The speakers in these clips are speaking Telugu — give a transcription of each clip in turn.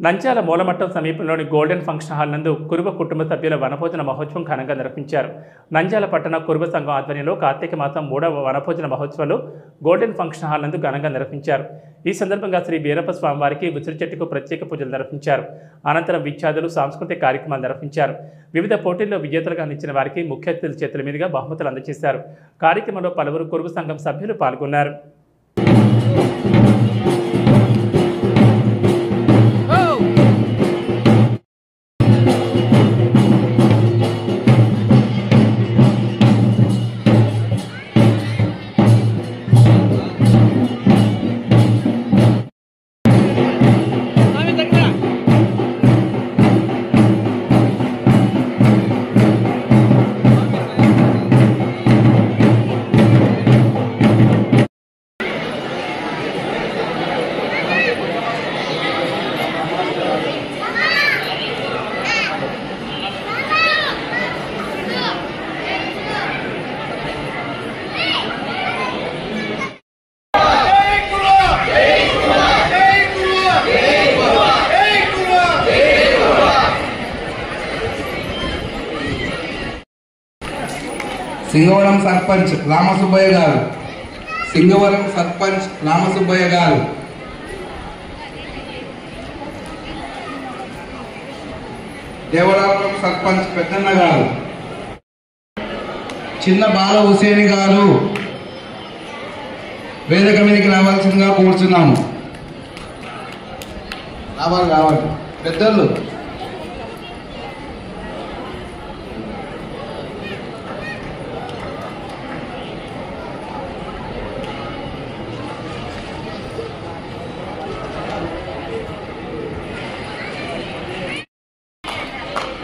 నంద్యాల మూలమట్టం సమీపంలోని గోల్డెన్ ఫంక్షన్ హాల్ నందు కురుబ కుటుంబ సభ్యుల వనభోజన మహోత్సవం ఘనంగా నిర్వహించారు. నంద్యాల పట్టణ కురుబ సంఘం ఆధ్వర్యంలో కార్తీక మాసం 3వ వనభోజన మహోత్సవాలు గోల్డెన్ ఫంక్షన్ హాల్ నందు ఘనంగా నిర్వహించారు. ఈ సందర్భంగా శ్రీ వీరప్ప స్వామివారికి ఉసిరి చెట్టుకు ప్రత్యేక పూజలు నిర్వహించారు. అనంతరం విద్యార్థులు సాంస్కృతిక కార్యక్రమాలు నిర్వహించారు. వివిధ పోటీల్లో విజేతలుగా నిలిచిన వారికి ముఖ్య అతిథుల చేతుల మీదుగా బహుమతులు అందజేశారు. కార్యక్రమంలో పలువురు కురుబ సంఘం సభ్యులు పాల్గొన్నారు. సింగవరం సర్పంచ్ రామసుబ్బయ్య గారు, సింగవరం సర్పంచ్ రామసుబ్బయ్య గారు, దేవరాపురం సర్పంచ్ పెద్దన్న గారు, చిన్న బాల హుసేని గారు వేదిక మీదకి రావాల్సిందిగా కోరుచున్నాము. రావాలి పెద్దలు.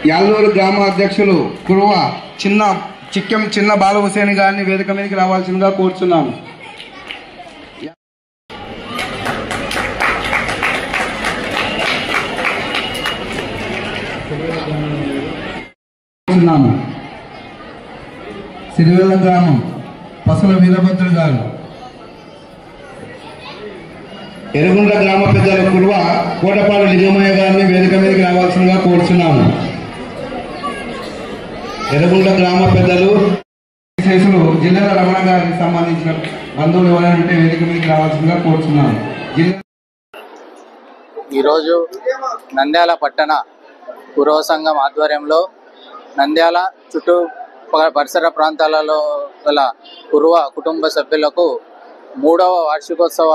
యాలూరు గ్రామ అధ్యక్షులు కురువ చిన్న బాల హుసేని గారిని వేదిక మీదకి రావాల్సిందిగా కోరుచున్నాము. సిరివెల్ల గ్రామం పసల వీరభద్ర గారు, ఎరుగుండ్ల గ్రామ పెద్దల కురువ కోటపాడు లింగమయ్య గారిని వేదిక మీదకి రావాల్సిందిగా కోరుచున్నాము. ఎరుగుండ్ల గ్రామ పెద్దలు శేషులు జిల్లాల రమణ గారికి సంబంధించిన బంధువులు ఎవరైనా ఉంటే వేదిక మీదకి రావాల్సిందిగా కోరుచున్నాము. ఈరోజు నంద్యాల పట్టణ కురువ సంఘం ఆధ్వర్యంలో నంద్యాల చుట్టూ పరిసర ప్రాంతాలలో గల కురువ కుటుంబ సభ్యులకు 3వ వార్షికోత్సవ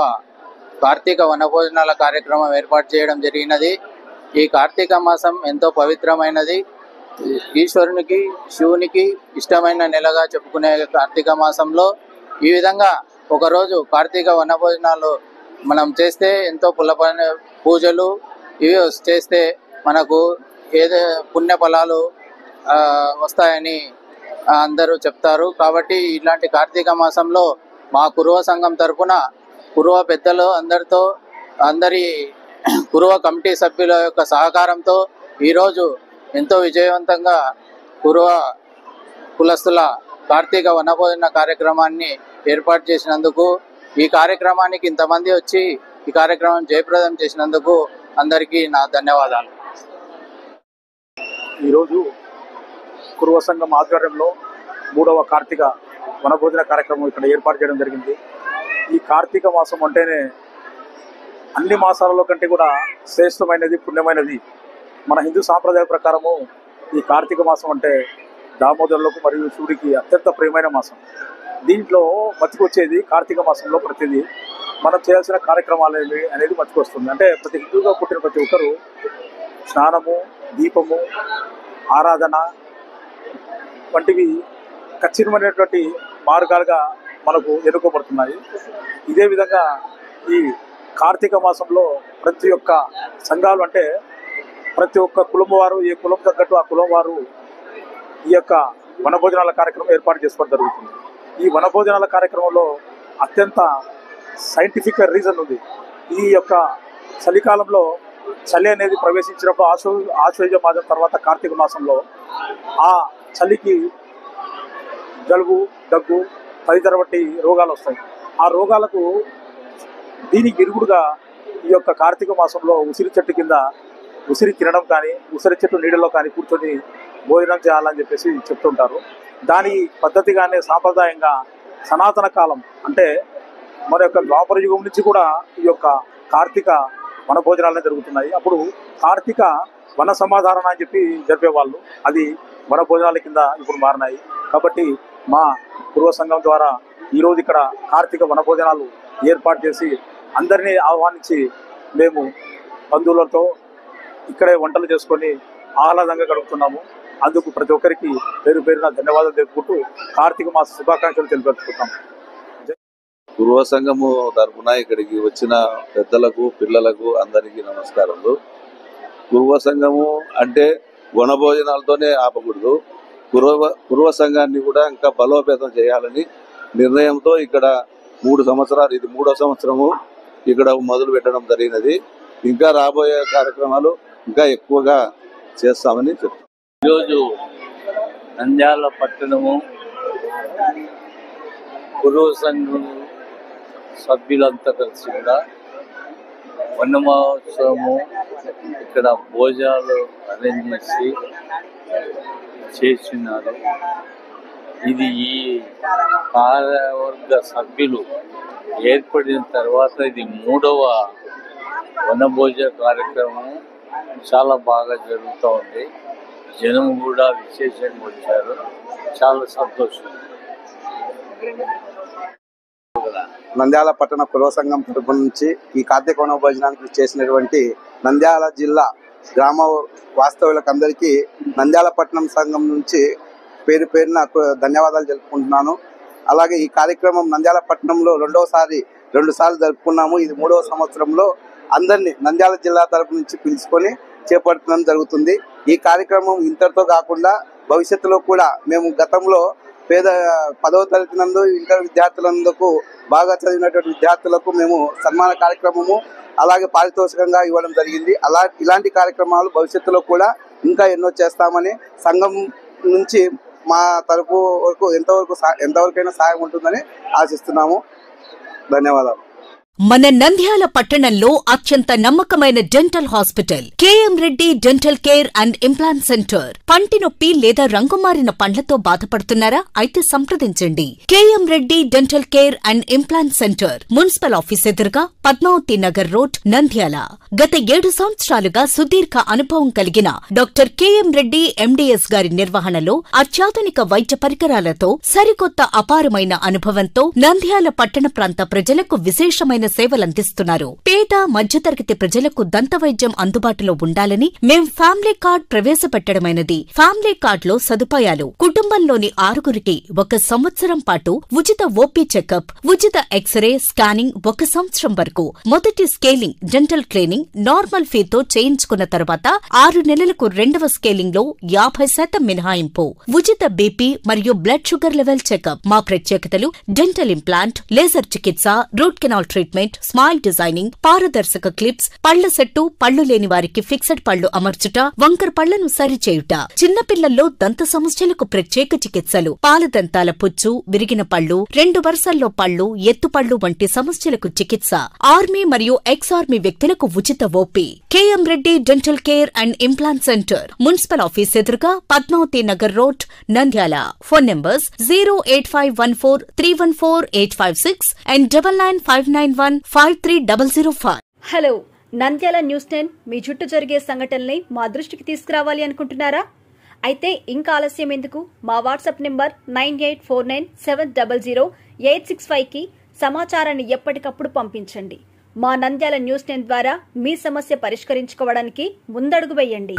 కార్తీక వనభోజనాల కార్యక్రమం ఏర్పాటు చేయడం జరిగినది. ఈ కార్తీక మాసం ఎంతో పవిత్రమైనది. ఈశ్వరునికి శివునికి ఇష్టమైన నెలగా చెప్పుకునే కార్తీక మాసంలో ఈ విధంగా ఒకరోజు కార్తీక వనభోజనాలు మనం చేస్తే ఎంతో పూజలు ఇవి చేస్తే మనకు ఏదో పుణ్య ఫలాలు వస్తాయని అందరూ చెప్తారు. కాబట్టి ఇలాంటి కార్తీక మాసంలో మా కురువ సంఘం తరపున కురువ పెద్దలు అందరి కురువ కమిటీ సభ్యుల యొక్క సహకారంతో ఈరోజు ఎంతో విజయవంతంగా కురువ కులస్తుల కార్తీక వనభోజన కార్యక్రమాన్ని ఏర్పాటు చేసినందుకు, ఈ కార్యక్రమానికి ఇంతమంది వచ్చి ఈ కార్యక్రమం జయప్రదం చేసినందుకు అందరికీ నా ధన్యవాదాలు. ఈరోజు కురువ సంఘం ఆధ్వర్యంలో 3వ కార్తీక వనభోజన కార్యక్రమం ఇక్కడ ఏర్పాటు చేయడం జరిగింది. ఈ కార్తీక మాసం అంటేనే అన్ని మాసాలలో కంటే కూడా శ్రేష్టమైనది, పుణ్యమైనది. మన హిందూ సాంప్రదాయ ప్రకారము ఈ కార్తీక మాసం అంటే దామోదరులకు మరియు శివుడికి అత్యంత ప్రియమైన మాసం. దీంట్లో మతికొచ్చేది కార్తీక మాసంలో ప్రతిదీ మనం చేయాల్సిన కార్యక్రమాలు అనేది మతికొస్తుంది. అంటే ప్రతి హిందువుగా పుట్టిన ప్రతి ఒక్కరు స్నానము, దీపము, ఆరాధన వంటివి ఖచ్చితమైనటువంటి మార్గాలుగా మనకు ఎన్నుకోబడుతున్నాయి. ఇదే విధంగా ఈ కార్తీక మాసంలో ప్రతి ఒక్క సంఘాలు అంటే ప్రతి ఒక్క కులం వారు, ఏ కులం తగ్గట్టు ఆ కులం వారు ఈ యొక్క వనభోజనాల కార్యక్రమం ఏర్పాటు చేసుకోవడం జరుగుతుంది. ఈ వనభోజనాల కార్యక్రమంలో అత్యంత సైంటిఫిక్ రీజన్ ఉంది. ఈ యొక్క చలికాలంలో చలి అనేది ప్రవేశించినప్పుడు ఆశ్వయుజ మాసం తర్వాత కార్తీక మాసంలో ఆ చలికి జలుబు, దగ్గు తదితర వంటి రోగాలు వస్తాయి. ఆ రోగాలకు దీనికి ఇరుగుడుగా ఈ యొక్క కార్తీక మాసంలో ఉసిరి చెట్టు కింద ఉసిరి తినడం కానీ, ఉసిరి చెట్టు నీడలో కానీ కూర్చొని భోజనం చేయాలని చెప్పేసి చెప్తుంటారు. దాని పద్ధతిగానే సాంప్రదాయంగా సనాతన కాలం అంటే మన యొక్క ద్వాపర యుగం నుంచి కూడా ఈ యొక్క కార్తీక వన భోజనాలనే జరుగుతున్నాయి. అప్పుడు కార్తీక వన సమాధారణ అని చెప్పి జరిపేవాళ్ళు, అది వన భోజనాల కింద ఇప్పుడు మారినాయి. కాబట్టి మా పూర్వ సంఘం ద్వారా ఈరోజు ఇక్కడ కార్తీక వన భోజనాలు ఏర్పాటు చేసి అందరినీ ఆహ్వానించి మేము బంధువులతో ఇక్కడే వంటలు చేసుకొని ఆహ్లాదంగా గడుపుతున్నాము. అందుకు ప్రతి ఒక్కరికి పేరు పేరున ధన్యవాదాలు తెలుపుకుంటూ కార్తీక మాస శుభాకాంక్షలు తెలియజేసుకుంటాం. పూర్వ సంఘము తరఫున ఇక్కడికి వచ్చిన పెద్దలకు, పిల్లలకు అందరికీ నమస్కారాలు. పూర్వ సంఘము అంటే వనభోజనాలతోనే ఆపకూడదు. పూర్వ సంఘాన్ని కూడా ఇంకా బలోపేతం చేయాలని నిర్ణయంతో ఇక్కడ 3 సంవత్సరాలు, ఇది 3వ సంవత్సరము ఇక్కడ మొదలు పెట్టడం జరిగినది. ఇంకా రాబోయే కార్యక్రమాలు ఇంకా ఎక్కువగా చేస్తామని చెప్తాం. ఈరోజు నంద్యాల పట్టణము పూర్వ సంఘం సభ్యులంతా కలిసి కూడా వన మహోత్సవము ఇక్కడ భోజనాలు అరేంజ్ చేస్తున్నారు. ఇది ఈ కార్యవర్గ సభ్యులు ఏర్పడిన తర్వాత ఇది 3వ వనభోజన కార్యక్రమం చాలా బాగా జరుగుతూ ఉంది. జనం కూడా విశేషంగా వచ్చారు, చాలా సంతోషం. నంద్యాల పట్టణ పూర్వ సంఘం తరపు నుంచి ఈ కార్తీక వన భోజనానికి చేసినటువంటి నంద్యాల జిల్లా గ్రామ వాస్తవులకు అందరికీ నంద్యాల పట్టణం సంఘం నుంచి పేరు పేరున ధన్యవాదాలు తెలుపుకుంటున్నాను. అలాగే ఈ కార్యక్రమం నంద్యాల పట్టణంలో 2వ సారి 2 సార్లు జరుపుకున్నాము. ఇది 3వ సంవత్సరంలో అందరినీ నంద్యాల జిల్లా తరపు నుంచి పిలుచుకొని చేపట్టడం జరుగుతుంది. ఈ కార్యక్రమం ఇంతటితో కాకుండా భవిష్యత్తులో కూడా మేము గతంలో 10వ తరగతి నందు ఇంటర్ విద్యార్థులందుకు బాగా చదివినటువంటి విద్యార్థులకు మేము సన్మాన కార్యక్రమము అలాగే పారితోషికంగా ఇవ్వడం జరిగింది. ఇలాంటి కార్యక్రమాలు భవిష్యత్తులో కూడా ఇంకా ఎన్నో చేస్తామని సంఘం నుంచి మా తరపు వరకు ఎంతవరకైనా సాయం ఉంటుందని ఆశిస్తున్నాము. ధన్యవాదాలు. మన నంద్యాల పట్టణంలో అత్యంత నమ్మకమైన dental hospital KM Reddy dental care and implant centre. పంటి నొప్పి లేదా రంగుమారిన పండ్లతో బాధపడుతున్నారా? అయితే సంప్రదించండి. KM Reddy dental care and implant centre, municipal office ఎదురుగా, పద్మావతి నగర్ రోడ్, నంద్యాల. గత 7 సంవత్సరాలుగా సుదీర్ఘ అనుభవం కలిగిన డాక్టర్ కేఎం రెడ్డి ఎండీఎస్ గారి నిర్వహణలో అత్యాధునిక వైద్య పరికరాలతో సరికొత్త అపారమైన అనుభవంతో నంద్యాల పట్టణ ప్రాంత ప్రజలకు విశేషమైన సేవలందిస్తున్నారు. పేద మధ్యతరగతి ప్రజలకు దంత వైద్యం అందుబాటులో ఉండాలని మేం ఫ్యామిలీ కార్డ్ ప్రవేశపెట్టడమైనది. ఫ్యామిలీ కార్డ్ లో సదుపాయాలు: కుటుంబంలోని 6గురికి 1 సంవత్సరం పాటు ఉచిత ఓపీ చెకప్, ఉచిత ఎక్స్రే స్కానింగ్ 1 సంవత్సరం వరకు, మొదటి స్కేలింగ్ డెంటల్ క్లీనింగ్ నార్మల్ ఫీతో చేయించుకున్న తర్వాత 6 నెలలకు 2వ స్కేలింగ్ లో 50% మినహాయింపు, ఉచిత బీపీ మరియు బ్లడ్ షుగర్ లెవెల్ చెకప్. మా ప్రత్యేకతలు: డెంటల్ ఇంప్లాంట్, లేజర్ చికిత్స, root canal treatment, smile designing, పారదర్శక క్లిప్స్, పళ్ల సెట్టు, పళ్లు లేని వారికి ఫిక్సెడ్ పళ్లు అమర్చుట, వంకర పళ్లను సరిచేయుట, చిన్నపిల్లల్లో దంత సమస్యలకు ప్రత్యేక చికిత్సలు, పాలదంతాల పుచ్చు, విరిగిన పళ్లు, 2 వరుసల్లో పళ్లు, ఎత్తుపళ్లు వంటి సమస్యలకు చికిత్స, ఆర్మీ మరియు ఎక్స్ ఆర్మీ వ్యక్తులకు ఉచిత OP. KM Reddy dental care and implant centre, municipal office ఎదురుగా, Padmavati Nagar road, Nandyal. Phone numbers 08514314856 and 9959153005. Hello, Nandyal news 10 మీ చుట్టూ జరిగే సంఘటనల్ని మా దృష్టికి తీసుకురావాలి అనుకుంటున్నారా? అయితే ఇంకా ఆలస్యం ఎందుకు? మా వాట్సాప్ నెంబర్ 9849700865కి సమాచారాన్ని ఎప్పటికప్పుడు పంపించండి. మా నంద్యాల న్యూస్ 10 ద్వారా మీ సమస్య పరిష్కరించుకోవడానికి ముందడుగు వేయండి.